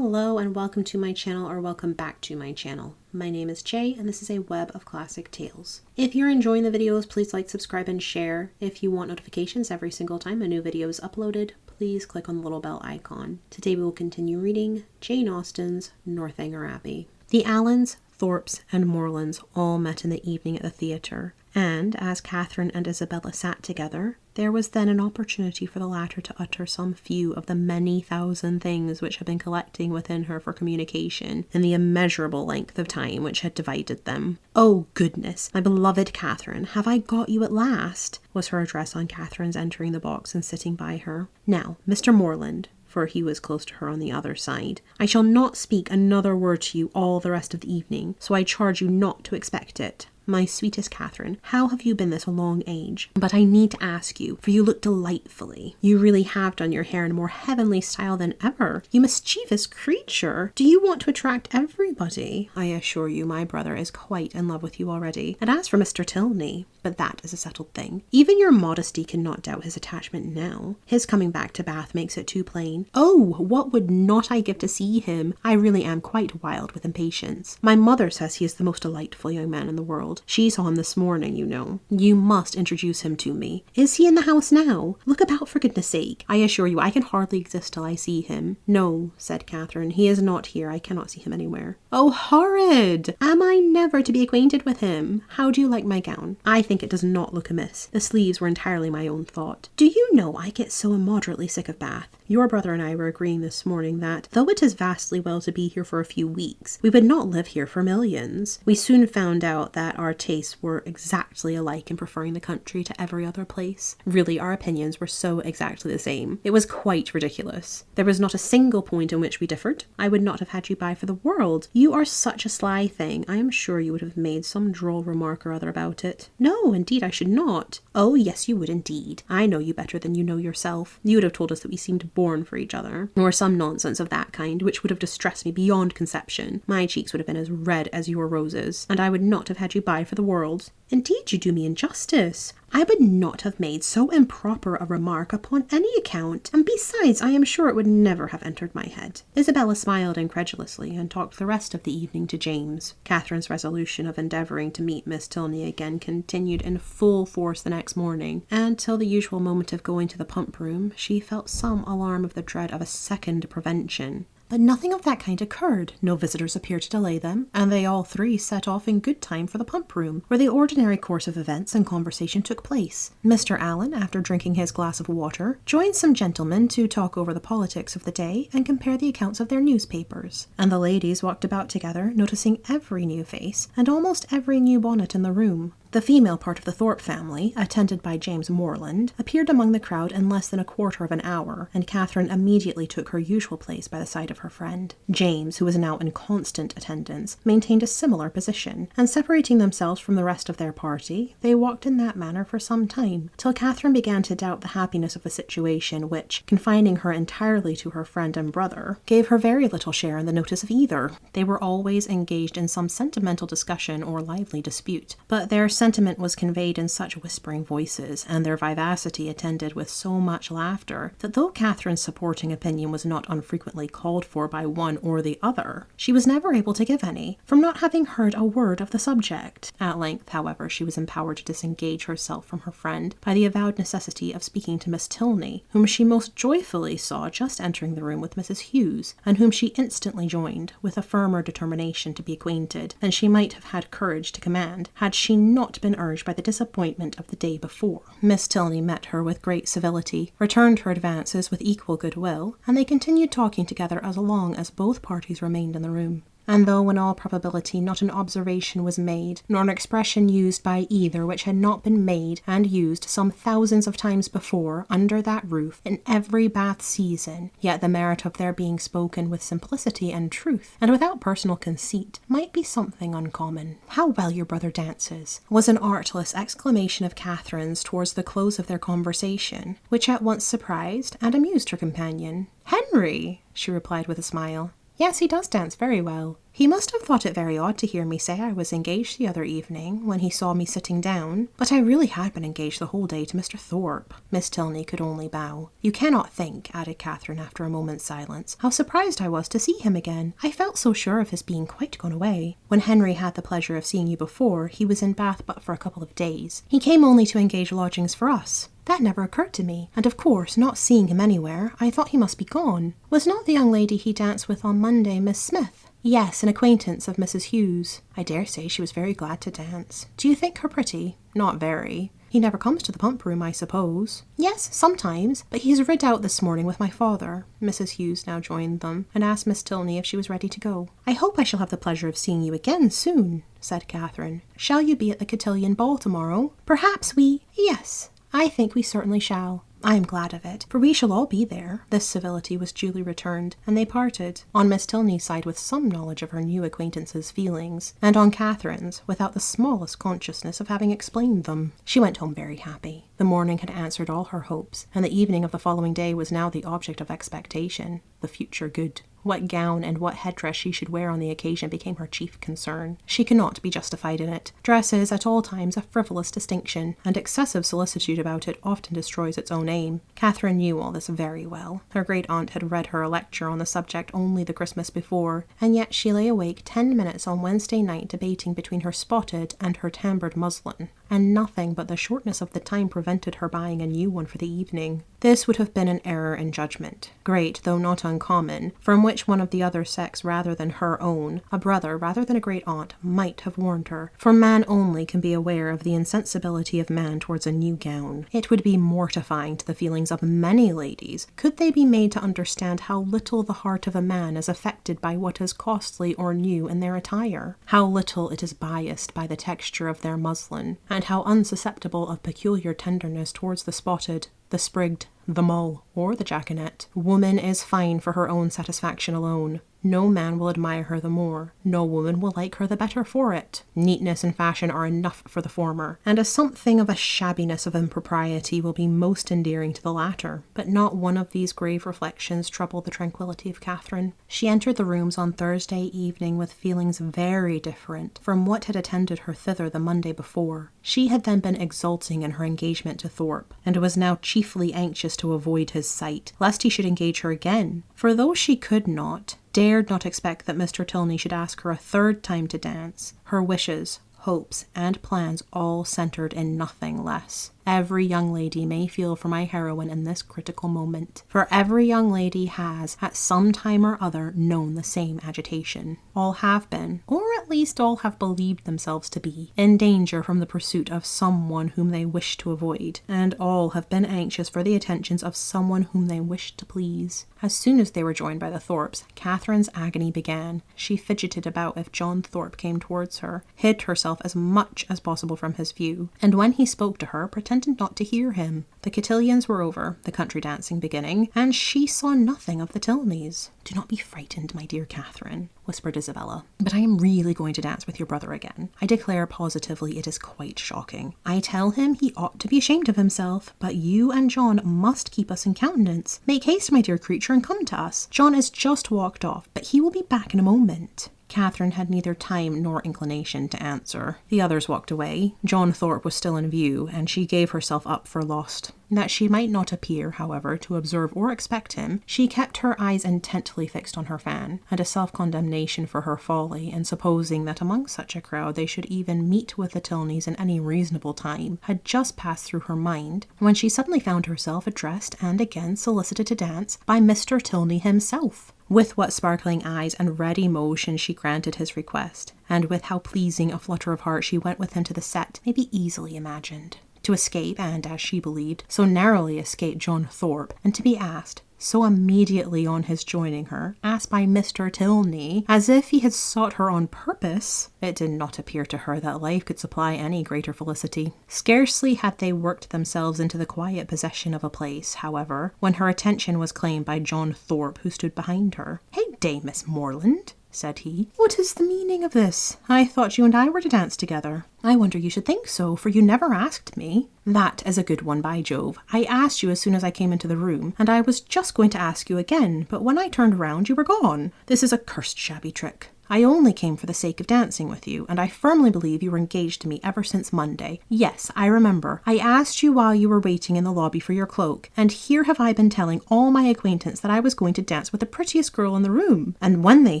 Hello and welcome to my channel, or welcome back to my channel. My name is Jay and this is a web of classic tales. If you're enjoying the videos, please like, subscribe, and share. If you want notifications every single time a new video is uploaded, please click on the little bell icon. Today we will continue reading Jane Austen's Northanger Abbey. The Allens, Thorpes, and Morlands all met in the evening at the theatre, and as Catherine and Isabella sat together, there was then an opportunity for the latter to utter some few of the many thousand things which had been collecting within her for communication in the immeasurable length of time which had divided them. "Oh, goodness, my beloved Catherine, have I got you at last?" was her address on Catherine's entering the box and sitting by her. "Now, Mr. Morland," for he was close to her on the other side, "I shall not speak another word to you all the rest of the evening, so I charge you not to expect it. My sweetest Catherine, how have you been this long age? But I need to ask you, for you look delightfully. You really have done your hair in a more heavenly style than ever. You mischievous creature! Do you want to attract everybody? I assure you my brother is quite in love with you already. And as for Mr. Tilney, but that is a settled thing. Even your modesty cannot doubt his attachment now. His coming back to Bath makes it too plain. Oh, what would not I give to see him? I really am quite wild with impatience. My mother says he is the most delightful young man in the world. She saw him this morning, you know. You must introduce him to me. Is he in the house now? Look about, for goodness sake. I assure you I can hardly exist till I see him." "No," said Catherine, "he is not here. I cannot see him anywhere." "Oh, horrid! Am I never to be acquainted with him? How do you like my gown? I think it does not look amiss. The sleeves were entirely my own thought. Do you know I get so immoderately sick of Bath? Your brother and I were agreeing this morning that, though it is vastly well to be here for a few weeks, we would not live here for millions. We soon found out that our tastes were exactly alike in preferring the country to every other place. Really, our opinions were so exactly the same. It was quite ridiculous. There was not a single point in which we differed. I would not have had you by for the world. You are such a sly thing. I am sure you would have made some droll remark or other about it." "No, indeed I should not." "Oh, yes, you would indeed. I know you better than you know yourself. You would have told us that we seemed born for each other, or some nonsense of that kind, which would have distressed me beyond conception. My cheeks would have been as red as your roses, and I would not have had you by for the world." "Indeed you do me injustice. I would not have made so improper a remark upon any account, and besides I am sure it would never have entered my head." Isabella smiled incredulously and talked the rest of the evening to James. Catherine's resolution of endeavouring to meet Miss Tilney again continued in full force the next morning, and till the usual moment of going to the pump room she felt some alarm of the dread of a second prevention. But nothing of that kind occurred. No visitors appeared to delay them, and they all three set off in good time for the pump room, where the ordinary course of events and conversation took place. Mr. Allen, after drinking his glass of water, joined some gentlemen to talk over the politics of the day and compare the accounts of their newspapers, and the ladies walked about together, noticing every new face and almost every new bonnet in the room. The female part of the Thorpe family, attended by James Morland, appeared among the crowd in less than a quarter of an hour, and Catherine immediately took her usual place by the side of her friend. James, who was now in constant attendance, maintained a similar position, and separating themselves from the rest of their party, they walked in that manner for some time, till Catherine began to doubt the happiness of the situation which, confining her entirely to her friend and brother, gave her very little share in the notice of either. They were always engaged in some sentimental discussion or lively dispute, but their sentiment was conveyed in such whispering voices, and their vivacity attended with so much laughter, that though Catherine's supporting opinion was not unfrequently called for by one or the other, she was never able to give any, from not having heard a word of the subject. At length, however, she was empowered to disengage herself from her friend by the avowed necessity of speaking to Miss Tilney, whom she most joyfully saw just entering the room with Mrs. Hughes, and whom she instantly joined, with a firmer determination to be acquainted than she might have had courage to command, had she not been urged by the disappointment of the day before. Miss Tilney met her with great civility, returned her advances with equal goodwill, and they continued talking together as long as both parties remained in the room. And though in all probability not an observation was made, nor an expression used by either which had not been made and used some thousands of times before under that roof in every Bath season, yet the merit of their being spoken with simplicity and truth, and without personal conceit, might be something uncommon. "How well your brother dances!" was an artless exclamation of Catherine's towards the close of their conversation, which at once surprised and amused her companion. "Henry!" she replied with a smile. Yes, he does dance very well. He must have thought it very odd to hear me say I was engaged the other evening when he saw me sitting down, but I really had been engaged the whole day to Mr. Thorpe. Miss Tilney could only bow. You cannot think, added Catherine after a moment's silence, how surprised I was to see him again. I felt so sure of his being quite gone away. When Henry had the pleasure of seeing you before, he was in Bath but for a couple of days. He came only to engage lodgings for us. That never occurred to me, and of course, not seeing him anywhere, I thought he must be gone. Was not the young lady he danced with on Monday Miss Smith? Yes, an acquaintance of Mrs. Hughes. I dare say she was very glad to dance. Do you think her pretty? Not very. He never comes to the pump room, I suppose. Yes, sometimes, but he has rid out this morning with my father. Mrs. Hughes now joined them, and asked Miss Tilney if she was ready to go. I hope I shall have the pleasure of seeing you again soon, said Catherine. Shall you be at the cotillion ball tomorrow? Perhaps we... Yes, I think we certainly shall. I am glad of it, for we shall all be there. This civility was duly returned, and they parted, on Miss Tilney's side with some knowledge of her new acquaintance's feelings, and on Catherine's without the smallest consciousness of having explained them. She went home very happy. The morning had answered all her hopes, and the evening of the following day was now the object of expectation, the future good. What gown and what headdress she should wear on the occasion became her chief concern. She could not be justified in it. Dress is at all times a frivolous distinction, and excessive solicitude about it often destroys its own aim. Catherine knew all this very well. Her great-aunt had read her a lecture on the subject only the Christmas before, and yet she lay awake 10 minutes on Wednesday night debating between her spotted and her tamboured muslin, and nothing but the shortness of the time prevented her buying a new one for the evening. This would have been an error in judgment, great though not uncommon, from which one of the other sex rather than her own, a brother rather than a great-aunt, might have warned her, for man only can be aware of the insensibility of man towards a new gown. It would be mortifying to the feelings of many ladies could they be made to understand how little the heart of a man is affected by what is costly or new in their attire, how little it is biased by the texture of their muslin, and how unsusceptible of peculiar tenderness towards the spotted, the sprigged, the mull, or the jaconet. Woman is fine for her own satisfaction alone. No man will admire her the more, no woman will like her the better for it. Neatness and fashion are enough for the former, and a something of a shabbiness of impropriety will be most endearing to the latter. But not one of these grave reflections troubled the tranquillity of Catherine. She entered the rooms on Thursday evening with feelings very different from what had attended her thither the Monday before. She had then been exulting in her engagement to Thorpe, and was now chiefly anxious to avoid his sight, lest he should engage her again, for though she could not, dared not expect that Mr. Tilney should ask her a third time to dance, her wishes, hopes, and plans all centred in nothing less. Every young lady may feel for my heroine in this critical moment, for every young lady has, at some time or other, known the same agitation. All have been, or at least all have believed themselves to be, in danger from the pursuit of someone whom they wish to avoid, and all have been anxious for the attentions of someone whom they wish to please. As soon as they were joined by the Thorpes, Catherine's agony began. She fidgeted about if John Thorpe came towards her, hid herself as much as possible from his view, and when he spoke to her, pretended not to hear him. The cotillions were over, the country dancing beginning, and she saw nothing of the Tilneys. Do not be frightened, my dear Catherine, whispered Isabella, but I am really going to dance with your brother again. I declare positively it is quite shocking. I tell him he ought to be ashamed of himself, but you and John must keep us in countenance. Make haste, my dear creature, and come to us. John has just walked off, but he will be back in a moment. Catherine had neither time nor inclination to answer. The others walked away. John Thorpe was still in view, and she gave herself up for lost. That she might not appear, however, to observe or expect him, she kept her eyes intently fixed on her fan, and a self-condemnation for her folly in supposing that among such a crowd they should even meet with the Tilneys in any reasonable time had just passed through her mind, when she suddenly found herself addressed and again solicited to dance by Mr. Tilney himself. With what sparkling eyes and ready motion she granted his request, and with how pleasing a flutter of heart she went with him to the set, may be easily imagined. To escape, and, as she believed, so narrowly escape John Thorpe, and to be asked, so immediately on his joining her, asked by Mr. Tilney, as if he had sought her on purpose, it did not appear to her that life could supply any greater felicity. Scarcely had they worked themselves into the quiet possession of a place, however, when her attention was claimed by John Thorpe, who stood behind her. "Hey day, Miss Morland," said he. What is the meaning of this? I thought you and I were to dance together. I wonder you should think so, for you never asked me. That is a good one, by Jove. I asked you as soon as I came into the room, and I was just going to ask you again, but when I turned round you were gone. This is a cursed shabby trick. I only came for the sake of dancing with you, and I firmly believe you were engaged to me ever since Monday. Yes, I remember. I asked you while you were waiting in the lobby for your cloak, and here have I been telling all my acquaintance that I was going to dance with the prettiest girl in the room, and when they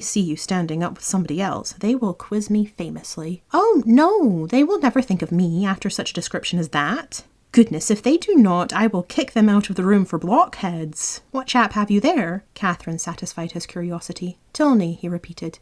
see you standing up with somebody else, they will quiz me famously. Oh, no, they will never think of me after such a description as that. Goodness, if they do not, I will kick them out of the room for blockheads. What chap have you there? Catherine satisfied his curiosity. Tilney, he repeated.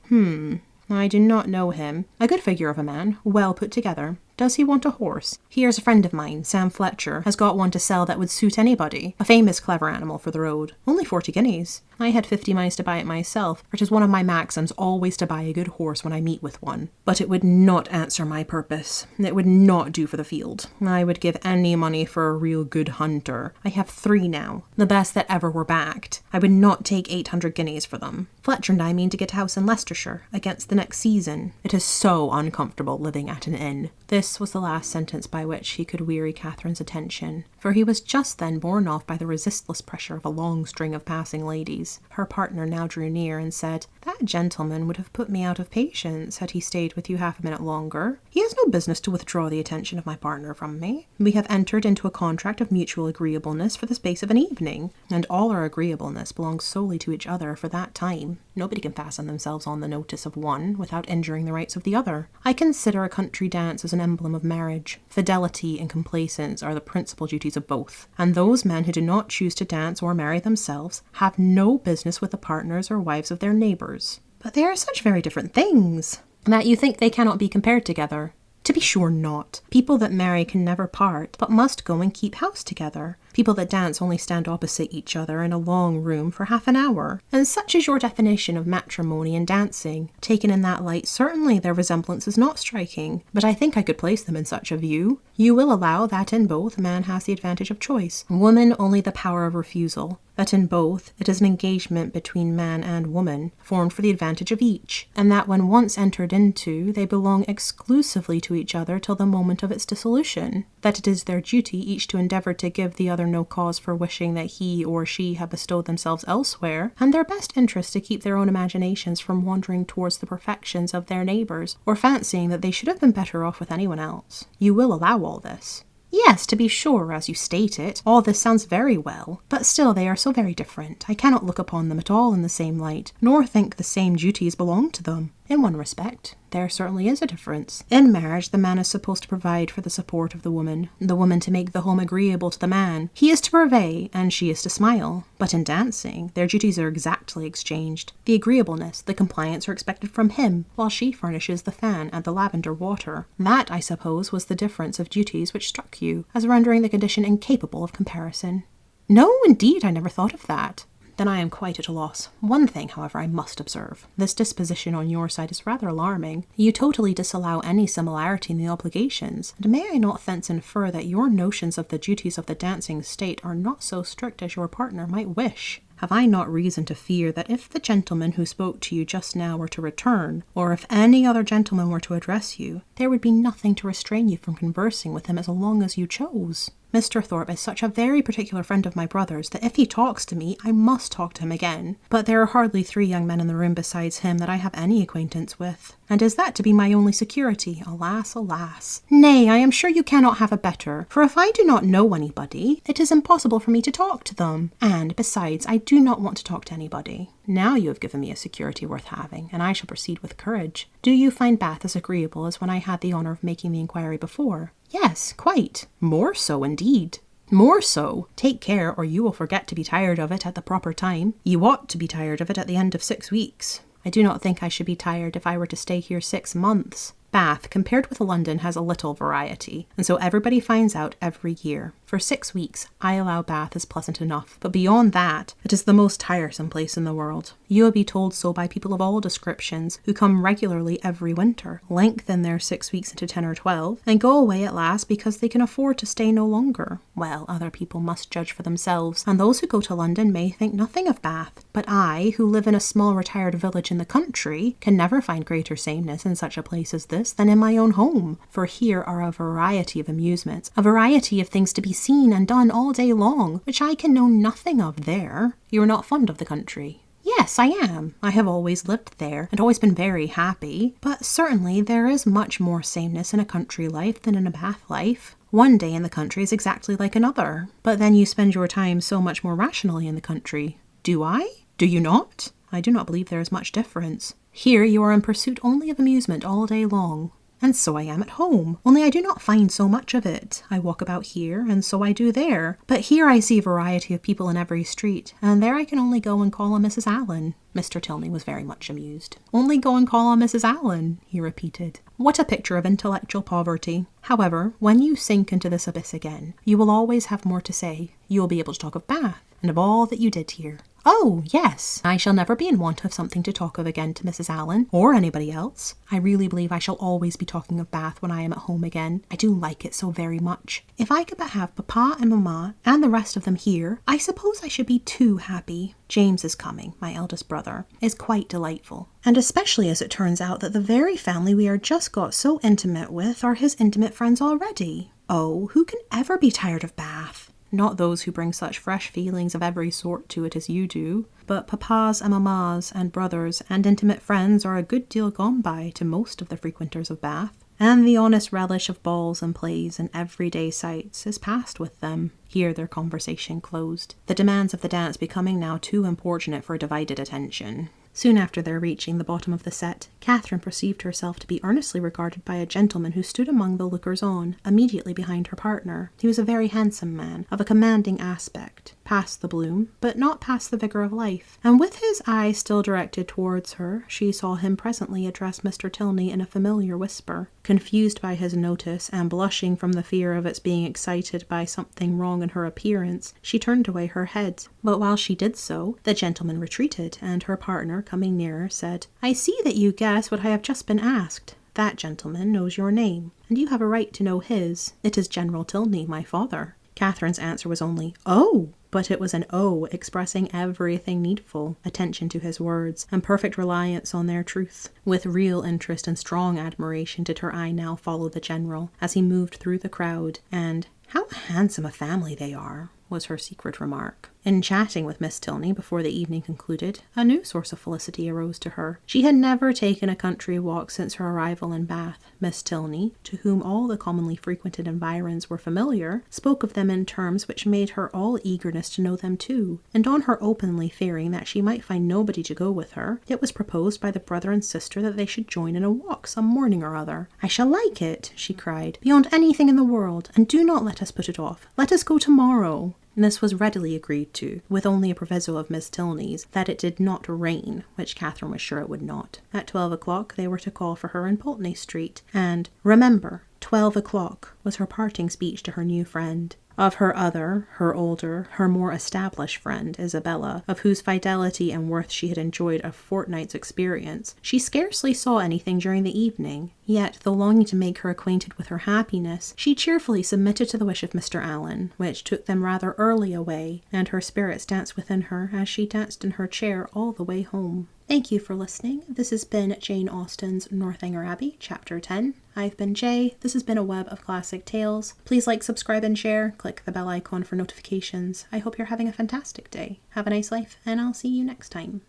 I do not know him. A good figure of a man, well put together. Does he want a horse? Here's a friend of mine, Sam Fletcher, has got one to sell that would suit anybody. A famous clever animal for the road. Only 40 guineas. I had 50 mice to buy it myself, for it is one of my maxims always to buy a good horse when I meet with one. But it would not answer my purpose. It would not do for the field. I would give any money for a real good hunter. I have 3 now, the best that ever were backed. I would not take 800 guineas for them. Fletcher and I mean to get a house in Leicestershire against the next season. It is so uncomfortable living at an inn. This was the last sentence by which he could weary Catherine's attention, for he was just then borne off by the resistless pressure of a long string of passing ladies. Her partner now drew near and said, "That gentleman would have put me out of patience had he stayed with you half a minute longer. He has no business to withdraw the attention of my partner from me. We have entered into a contract of mutual agreeableness for the space of an evening, and all our agreeableness belongs solely to each other for that time. Nobody can fasten themselves on the notice of one without injuring the rights of the other. I consider a country dance as an emblem of marriage. Fidelity and complaisance are the principal duties of both, and those men who do not choose to dance or marry themselves have no business with the partners or wives of their neighbours." "But they are such very different things." "That you think they cannot be compared together? To be sure not. People that marry can never part, but must go and keep house together. People that dance only stand opposite each other in a long room for half an hour. And such is your definition of matrimony and dancing. Taken in that light, certainly their resemblance is not striking, but I think I could place them in such a view. You will allow that in both man has the advantage of choice, woman only the power of refusal. That in both it is an engagement between man and woman, formed for the advantage of each, and that when once entered into, they belong exclusively to each other till the moment of its dissolution. That it is their duty each to endeavour to give the other no cause for wishing that he or she had bestowed themselves elsewhere, and their best interest to keep their own imaginations from wandering towards the perfections of their neighbours, or fancying that they should have been better off with anyone else. You will allow all this?" "Yes, to be sure, as you state it, all this sounds very well, but still they are so very different. I cannot look upon them at all in the same light, nor think the same duties belong to them. In one respect, there certainly is a difference. In marriage, the man is supposed to provide for the support of the woman to make the home agreeable to the man. He is to purvey, and she is to smile. But in dancing, their duties are exactly exchanged. The agreeableness, the compliance are expected from him, while she furnishes the fan and the lavender water. That, I suppose, was the difference of duties which struck you, as rendering the condition incapable of comparison." "No, indeed, I never thought of that." "Then I am quite at a loss. One thing, however, I must observe. This disposition on your side is rather alarming. You totally disallow any similarity in the obligations, and may I not thence infer that your notions of the duties of the dancing state are not so strict as your partner might wish? Have I not reason to fear that if the gentleman who spoke to you just now were to return, or if any other gentleman were to address you, there would be nothing to restrain you from conversing with him as long as you chose? Mr. Thorpe is such a very particular friend of my brother's that if he talks to me, I must talk to him again. But there are hardly 3 young men in the room besides him that I have any acquaintance with. And is that to be my only security? Alas, alas. Nay, I am sure you cannot have a better, for if I do not know anybody, it is impossible for me to talk to them. And besides, I do not want to talk to anybody. Now you have given me a security worth having, and I shall proceed with courage. Do you find Bath as agreeable as when I had the honour of making the inquiry before?" "Yes, quite. More so, indeed." "More so? Take care, or you will forget to be tired of it at the proper time. You ought to be tired of it at the end of 6 weeks. I do not think I should be tired if I were to stay here 6 months. Bath, compared with London, has a little variety, and so everybody finds out every year. For 6 weeks, I allow Bath is pleasant enough, but beyond that, it is the most tiresome place in the world. You will be told so by people of all descriptions who come regularly every winter, lengthen their 6 weeks into 10 or 12, and go away at last because they can afford to stay no longer. Well, other people must judge for themselves, and those who go to London may think nothing of Bath. But I, who live in a small retired village in the country, can never find greater sameness in such a place as this than in my own home. For here are a variety of amusements, a variety of things to be seen and done all day long, which I can know nothing of there. You are not fond of the country? Yes, I am. I have always lived there, and always been very happy. But certainly there is much more sameness in a country life than in a Bath life. One day in the country is exactly like another, but then you spend your time so much more rationally in the country. Do I? Do you not? I do not believe there is much difference. Here you are in pursuit only of amusement all day long. And so I am at home, only I do not find so much of it. I walk about here, and so I do there. But here I see a variety of people in every street, and there I can only go and call on Mrs. Allen. Mr. Tilney was very much amused. Only go and call on Mrs. Allen, he repeated. What a picture of intellectual poverty. However, when you sink into this abyss again, you will always have more to say. You will be able to talk of Bath, and of all that you did here. Oh, yes, I shall never be in want of something to talk of again to Mrs. Allen, or anybody else. I really believe I shall always be talking of Bath when I am at home again. I do like it so very much. If I could but have Papa and Mamma and the rest of them here, I suppose I should be too happy. James is coming, my eldest brother, is quite delightful. And especially as it turns out that the very family we are just got so intimate with are his intimate friends already. Oh, who can ever be tired of Bath? Not those who bring such fresh feelings of every sort to it as you do, but papas and mammas and brothers and intimate friends are a good deal gone by to most of the frequenters of Bath, and the honest relish of balls and plays and everyday sights is past with them. Here their conversation closed, the demands of the dance becoming now too importunate for divided attention. Soon after their reaching the bottom of the set, Catherine perceived herself to be earnestly regarded by a gentleman who stood among the lookers-on, immediately behind her partner. He was a very handsome man, of a commanding aspect, past the bloom, but not past the vigour of life, and with his eye still directed towards her, she saw him presently address Mr. Tilney in a familiar whisper. Confused by his notice, and blushing from the fear of its being excited by something wrong in her appearance, she turned away her head. But while she did so, the gentleman retreated, and her partner, coming nearer, said, "I see that you guess what I have just been asked. That gentleman knows your name, and you have a right to know his. It is General Tilney, my father." Catherine's answer was only, "Oh!" But it was an "oh" expressing everything needful, attention to his words, and perfect reliance on their truth. With real interest and strong admiration did her eye now follow the General, as he moved through the crowd, and "How handsome a family they are," was her secret remark. In chatting with Miss Tilney before the evening concluded, a new source of felicity arose to her. She had never taken a country walk since her arrival in Bath. Miss Tilney, to whom all the commonly frequented environs were familiar, spoke of them in terms which made her all eagerness to know them too, and on her openly fearing that she might find nobody to go with her, it was proposed by the brother and sister that they should join in a walk some morning or other. "I shall like it," she cried, "beyond anything in the world, and do not let us put it off. Let us go tomorrow." This was readily agreed to, with only a proviso of Miss Tilney's that it did not rain, which Catherine was sure it would not. At 12 o'clock they were to call for her in Pulteney Street, and "Remember, 12 o'clock," was her parting speech to her new friend. Of her other, her older, her more established friend, Isabella, of whose fidelity and worth she had enjoyed a fortnight's experience, she scarcely saw anything during the evening. Yet, though longing to make her acquainted with her happiness, she cheerfully submitted to the wish of Mr. Allen, which took them rather early away, and her spirits danced within her as she danced in her chair all the way home. Thank you for listening. This has been Jane Austen's Northanger Abbey, Chapter 10. I've been Jay. This has been a web of classic tales. Please like, subscribe, and share. Click the bell icon for notifications. I hope you're having a fantastic day. Have a nice life, and I'll see you next time.